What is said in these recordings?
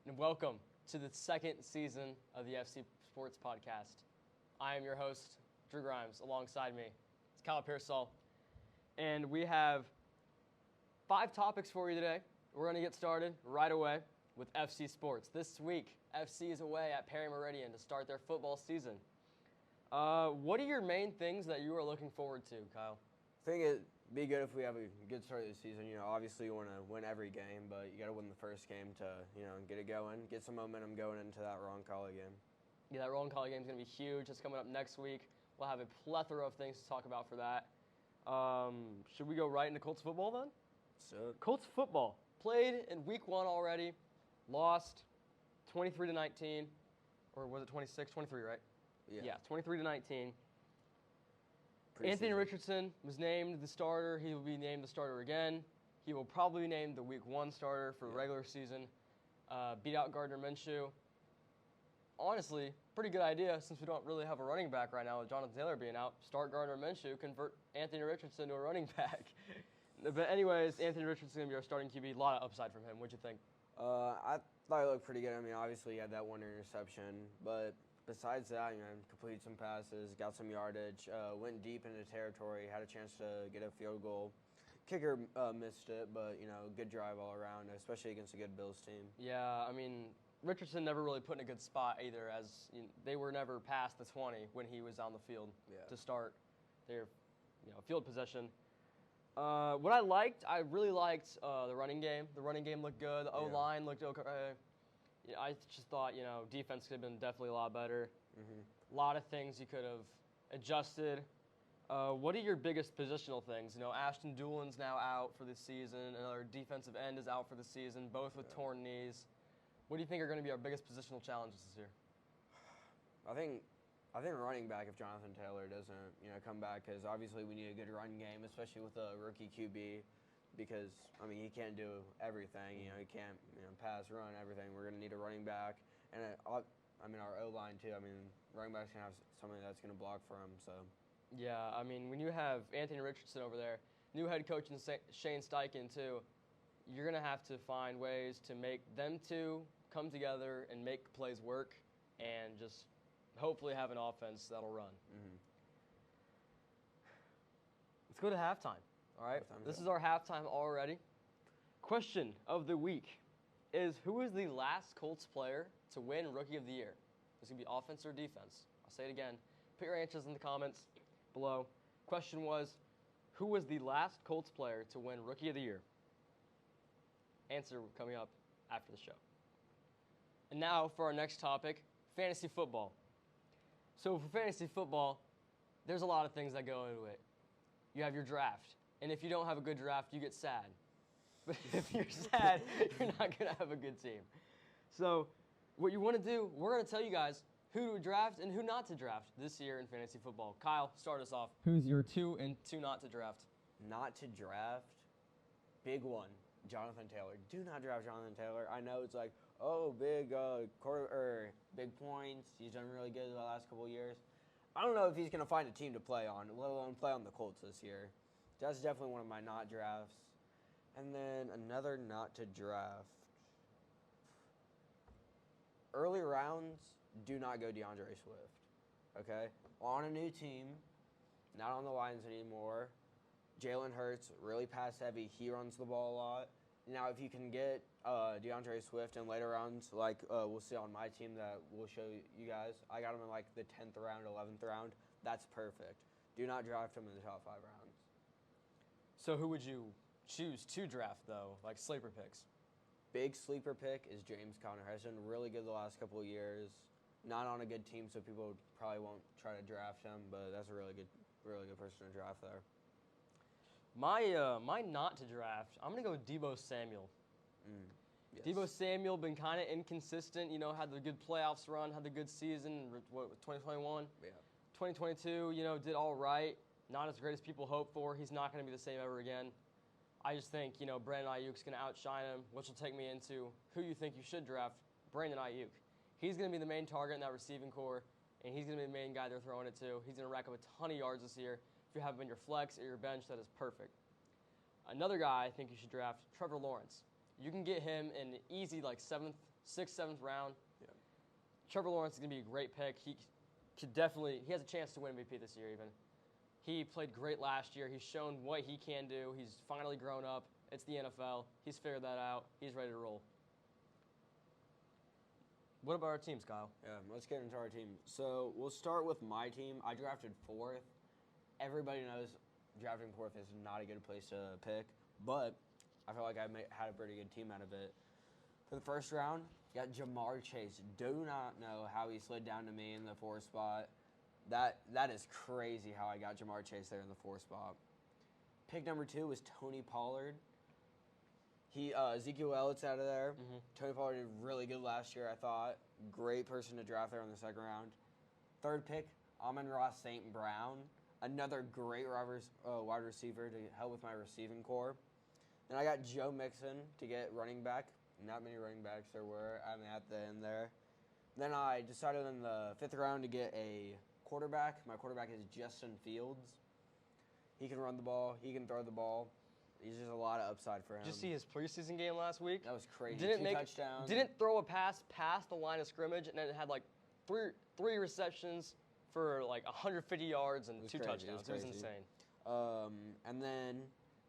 and welcome to the second season of the FC Sports Podcast. I am your host, Drew Grimes. Alongside me, it's Kyle Pearsall, and we have 5 topics for you today. We're going to get started right away with FC Sports. This week, FC is away at Perry Meridian to start their football season. What are your main things that you are looking forward to, Kyle? I think it'd be good if we have a good start of the season. Obviously you want to win every game, but you got to win the first game to, get it going, get some momentum going into that Roncalli game. Yeah, that Roncalli game is going to be huge. It's coming up next week. We'll have a plethora of things to talk about for that. Should we go right into Colts football then? So Colts football played in week 1 already, lost 23-19, or was it 26? 23, right? Yeah, 23-19. Anthony Richardson was named the starter. He will be named the starter again. He will probably be named the week 1 starter for the regular season. Beat out Gardner Minshew. Honestly, pretty good idea since we don't really have a running back right now with Jonathan Taylor being out. Start Gardner Minshew, convert Anthony Richardson to a running back. But anyways, Anthony Richardson is going to be our starting QB. A lot of upside from him. What'd you think? I thought he looked pretty good. I mean, obviously he had that 1 interception, but besides that, completed some passes, got some yardage, went deep into territory, had a chance to get a field goal. Kicker missed it, but, good drive all around, especially against a good Bills team. Yeah, I mean, Richardson never really put in a good spot either, as they were never past the 20 when he was on the field to start their field possession. What I really liked the running game. The running game looked good. The O-line looked okay. I just thought, defense could have been definitely a lot better. A lot of things you could have adjusted. What are your biggest positional things? Ashton Doolin's now out for the season. Another defensive end is out for the season, both with torn knees. What do you think are going to be our biggest positional challenges this year? I think running back if Jonathan Taylor doesn't, come back, because obviously we need a good run game, especially with a rookie QB. Because, he can't do everything. He can't, pass, run, everything. We're going to need a running back. And, our O-line, too. Running back's going to have somebody that's going to block for him, so. Yeah, when you have Anthony Richardson over there, new head coach and Shane Steichen, too, you're going to have to find ways to make them two come together and make plays work and just hopefully have an offense that'll run. Let's go to halftime. All right, this is our halftime already. Question of the week is, who is the last Colts player to win Rookie of the Year? It's going to be offense or defense. I'll say it again. Put your answers in the comments below. Question was, who was the last Colts player to win Rookie of the Year? Answer coming up after the show. And now for our next topic, fantasy football. So for fantasy football, there's a lot of things that go into it. You have your draft. And if you don't have a good draft, you get sad. But if you're sad, you're not going to have a good team. So what you want to do, we're going to tell you guys who to draft and who not to draft this year in fantasy football. Kyle, start us off. Who's your 2 and 2 not to draft? Not to draft? Big one, Jonathan Taylor. Do not draft Jonathan Taylor. I know it's like, big points. He's done really good the last couple of years. I don't know if he's going to find a team to play on, let alone play on the Colts this year. That's definitely one of my not drafts. And then another not to draft. Early rounds, do not go DeAndre Swift. Okay? On a new team, not on the Lions anymore. Jalen Hurts, really pass heavy. He runs the ball a lot. Now, if you can get DeAndre Swift in later rounds, like we'll see on my team that we'll show you guys, I got him in like the 10th round, 11th round. That's perfect. Do not draft him in the top 5 rounds. So who would you choose to draft, though, like sleeper picks? Big sleeper pick is James Conner. Has done really good the last couple of years. Not on a good team, so people probably won't try to draft him, but that's a really good person to draft there. My not to draft, I'm going to go with Deebo Samuel. Yes. Deebo Samuel been kind of inconsistent, had the good playoffs run, had the good season, 2021. Yeah. 2022, did all right. Not as great as people hoped for. He's not going to be the same ever again. I just think, Brandon Ayuk's going to outshine him, which will take me into who you think you should draft, Brandon Ayuk. He's going to be the main target in that receiving core, and he's going to be the main guy they're throwing it to. He's going to rack up a ton of yards this year. If you have him in your flex or your bench, that is perfect. Another guy I think you should draft, Trevor Lawrence. You can get him in easy, like 7th, 6th, 7th round. Yeah. Trevor Lawrence is going to be a great pick. He has a chance to win MVP this year even. He played great last year. He's shown what he can do. He's finally grown up. It's the NFL. He's figured that out. He's ready to roll. What about our teams, Kyle? Yeah, let's get into our team. So we'll start with my team. I drafted 4th. Everybody knows drafting 4th is not a good place to pick, but I feel like I had a pretty good team out of it. For the first round, got Ja'Marr Chase. Do not know how he slid down to me in the 4th spot. That is crazy how I got Ja'Marr Chase there in the 4th spot. Pick number 2 was Tony Pollard. Ezekiel Elliott's out of there. Mm-hmm. Tony Pollard did really good last year, I thought. Great person to draft there in the 2nd round. 3rd pick, Amon-Ra St. Brown. Another great wide receiver to help with my receiving core. Then I got Joe Mixon to get running back. Not many running backs there were. I'm at the end there. Then I decided in the 5th round to get a quarterback. My quarterback is Justin Fields. He can run the ball. He can throw the ball. He's just a lot of upside for him. Did you see his preseason game last week? That was crazy. Didn't 2 touchdowns. Didn't throw a pass past the line of scrimmage, and then it had like three receptions for like 150 yards and 2 touchdowns. It was insane. And then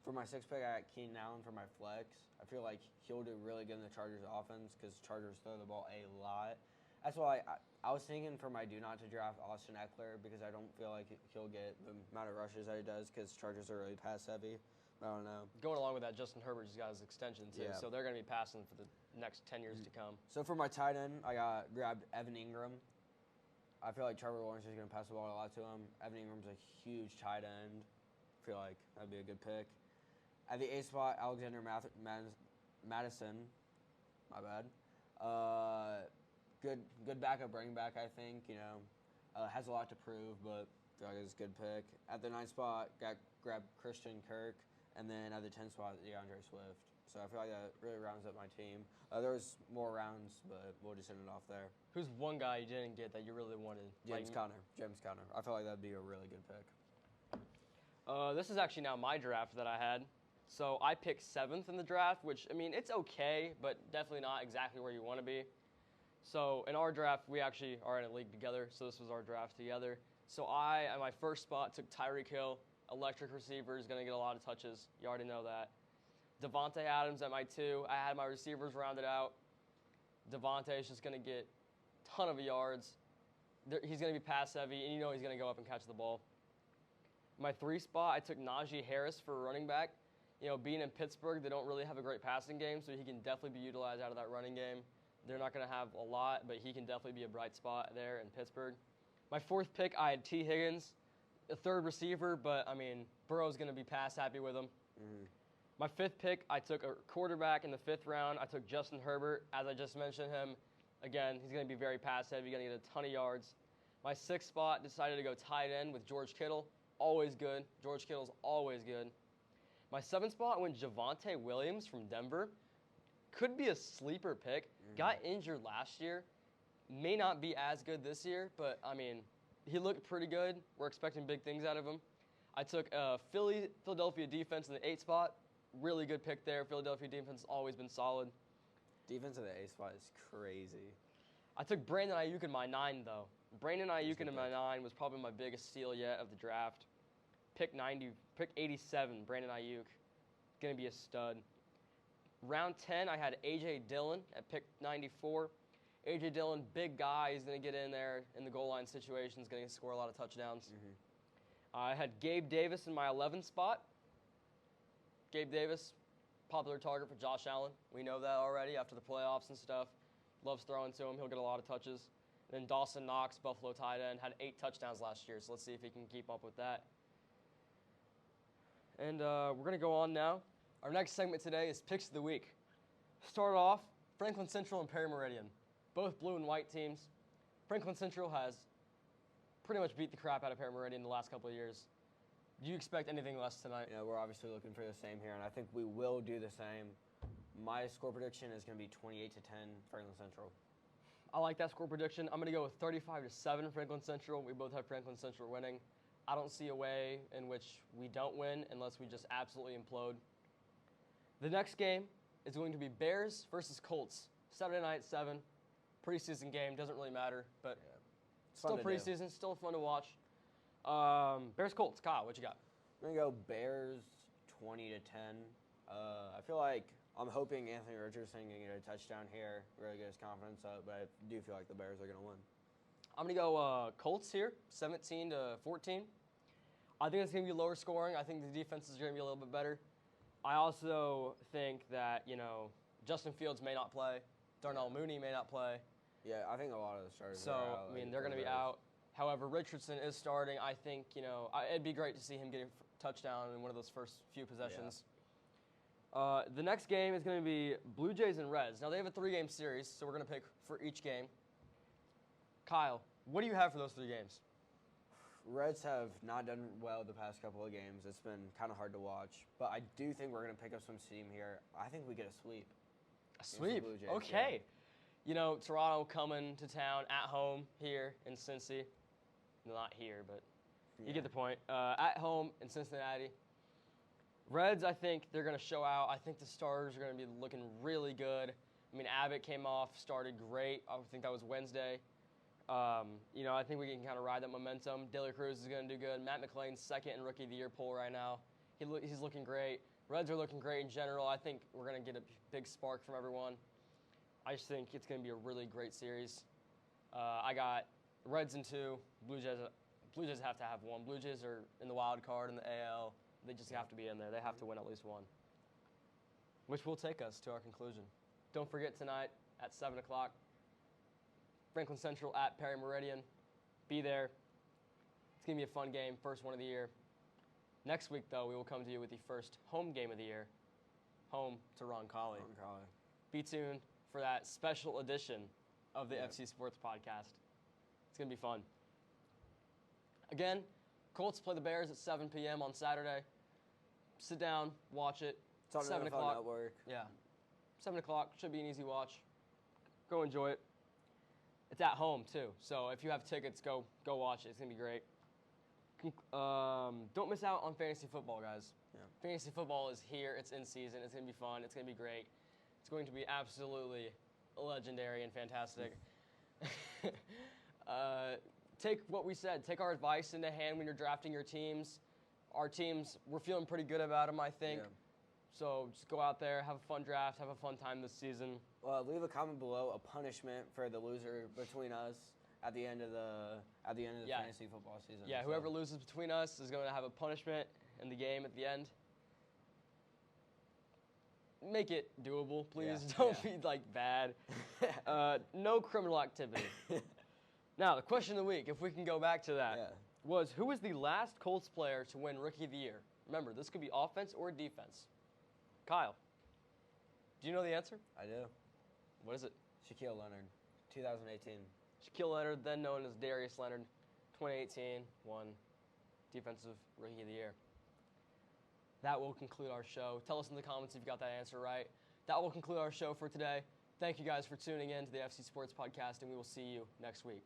for my 6th pick, I got Keenan Allen for my flex. I feel like he'll do really good in the Chargers offense because Chargers throw the ball a lot. That's why I was thinking for my do not to draft Austin Eckler because I don't feel like he'll get the amount of rushes that he does because Chargers are really pass heavy. I don't know. Going along with that, Justin Herbert just got his extension too, Yeah. so they're going to be passing for the next 10 years to come. So for my tight end, I grabbed Evan Ingram. I feel like Trevor Lawrence is going to pass the ball a lot to him. Evan Ingram's a huge tight end. I feel like that'd be a good pick. At the 8th spot, Alexander Madison. My bad. Good backup running back, I think. Has a lot to prove, but I feel like it's a good pick. At the 9th spot, grabbed Christian Kirk. And then at the 10th spot, DeAndre Swift. So I feel like that really rounds up my team. There was more rounds, but we'll just end it off there. Who's one guy you didn't get that you really wanted? James Conner. I feel like that'd be a really good pick. This is actually now my draft that I had. So I picked 7th in the draft, which, I mean, it's okay, but definitely not exactly where you want to be. So in our draft, we actually are in a league together, so this was our draft together. So I, at my 1st spot, took Tyreek Hill. Electric receiver, is going to get a lot of touches. You already know that. Devontae Adams at my 2. I had my receivers rounded out. Devontae is just going to get a ton of yards. He's going to be pass heavy, and you know he's going to go up and catch the ball. My 3 spot, I took Najee Harris for running back. Being in Pittsburgh, they don't really have a great passing game, so he can definitely be utilized out of that running game. They're not going to have a lot, but he can definitely be a bright spot there in Pittsburgh. My 4th pick, I had T. Higgins. A 3rd receiver, but, I mean, Burrow's going to be pass happy with him. Mm-hmm. My 5th pick, I took a quarterback in the 5th round. I took Justin Herbert. As I just mentioned him, again, he's going to be very pass heavy. He's going to get a ton of yards. My 6th spot, decided to go tight end with George Kittle. Always good. George Kittle's always good. My 7th spot went Javonte Williams from Denver. Could be a sleeper pick. Mm-hmm. Got injured last year. May not be as good this year, but, I mean, he looked pretty good. We're expecting big things out of him. I took Philadelphia defense in the 8th spot. Really good pick there. Philadelphia defense has always been solid. Defense in the 8th spot is crazy. I took Brandon Ayuk in my 9, though. Brandon Ayuk in my 9 was probably my biggest steal yet of the draft. Pick 87, Brandon Ayuk. Going to be a stud. Round 10, I had A.J. Dillon at pick 94. A.J. Dillon, big guy. He's going to get in there in the goal line situations, going to score a lot of touchdowns. Mm-hmm. I had Gabe Davis in my 11th spot. Gabe Davis, popular target for Josh Allen. We know that already after the playoffs and stuff. Loves throwing to him. He'll get a lot of touches. And then Dawson Knox, Buffalo tight end, had 8 touchdowns last year, so let's see if he can keep up with that. And we're going to go on now. Our next segment today is Picks of the Week. Start off, Franklin Central and Perry Meridian. Both blue and white teams. Franklin Central has pretty much beat the crap out of Perry Meridian the last couple of years. Do you expect anything less tonight? We're obviously looking for the same here, and I think we will do the same. My score prediction is going to be 28-10 Franklin Central. I like that score prediction. I'm going to go with 35-7 Franklin Central. We both have Franklin Central winning. I don't see a way in which we don't win unless we just absolutely implode. The next game is going to be Bears versus Colts. Saturday night, 7. Preseason game, doesn't really matter, but It's fun still to do. preseason, still fun to watch. Bears Colts, Kyle, what you got? I'm gonna go Bears 20-10. I feel like I'm hoping Anthony Richardson can get a touchdown here, really get his confidence up, but I do feel like the Bears are gonna win. I'm going to go Colts here, 17-14. I think it's going to be lower scoring. I think the defense is going to be a little bit better. I also think that, Justin Fields may not play. Darnell Mooney may not play. Yeah, I think a lot of the starters So, are out. they're going to be out. However, Richardson is starting. I think, it'd be great to see him get a touchdown in one of those first few possessions. The next game is going to be Blue Jays and Reds. Now, they have a 3-game series, so we're going to pick for each game. Kyle, what do you have for those 3 games? Reds have not done well the past couple of games. It's been kind of hard to watch, but I do think we're going to pick up some steam here. I think we get a sweep. A sweep? Blue Jays, Okay. Toronto coming to town at home here in Cincy. Not here, but you get the point. At home in Cincinnati. Reds, I think they're going to show out. I think the starters are going to be looking really good. Abbott came off, started great. I think that was Wednesday. I think we can kind of ride that momentum. De La Cruz is going to do good. Matt McClain's second in Rookie of the Year poll right now. He's looking great. Reds are looking great in general. I think we're going to get a big spark from everyone. I just think it's going to be a really great series. I got Reds in 2. Blue Jays have to have 1. Blue Jays are in the wild card in the AL. They just have to be in there. They have to win at least 1. Which will take us to our conclusion. Don't forget tonight at 7 o'clock. Franklin Central at Perry Meridian. Be there. It's going to be a fun game, first one of the year. Next week, though, we will come to you with the first home game of the year, home to Roncalli. Be tuned for that special edition of the FC Sports Podcast. It's going to be fun. Again, Colts play the Bears at 7 p.m. on Saturday. Sit down, watch it. It's on 7 NFL o'clock. Network. Yeah. 7 o'clock. Should be an easy watch. Go enjoy it. It's at home, too. So if you have tickets, go watch it. It's going to be great. Don't miss out on fantasy football, guys. Yeah. Fantasy football is here. It's in season. It's going to be fun. It's going to be great. It's going to be absolutely legendary and fantastic. Take what we said. Take our advice into hand when you're drafting your teams. Our teams, we're feeling pretty good about them, I think. Yeah. So just go out there, have a fun draft, have a fun time this season. Leave a comment below a punishment for the loser between us at the end of the fantasy football season. Yeah, whoever loses between us is going to have a punishment in the game at the end. Make it doable, please. Yeah, Don't be bad. No criminal activity. Now, the question of the week, if we can go back to that, was who was the last Colts player to win Rookie of the Year? Remember, this could be offense or defense. Kyle, do you know the answer? I do. What is it? Shaquille Leonard, 2018. Shaquille Leonard, then known as Darius Leonard, 2018, won Defensive Rookie of the Year. That will conclude our show. Tell us in the comments if you got that answer right. That will conclude our show for today. Thank you guys for tuning in to the FC Sports Podcast, and we will see you next week.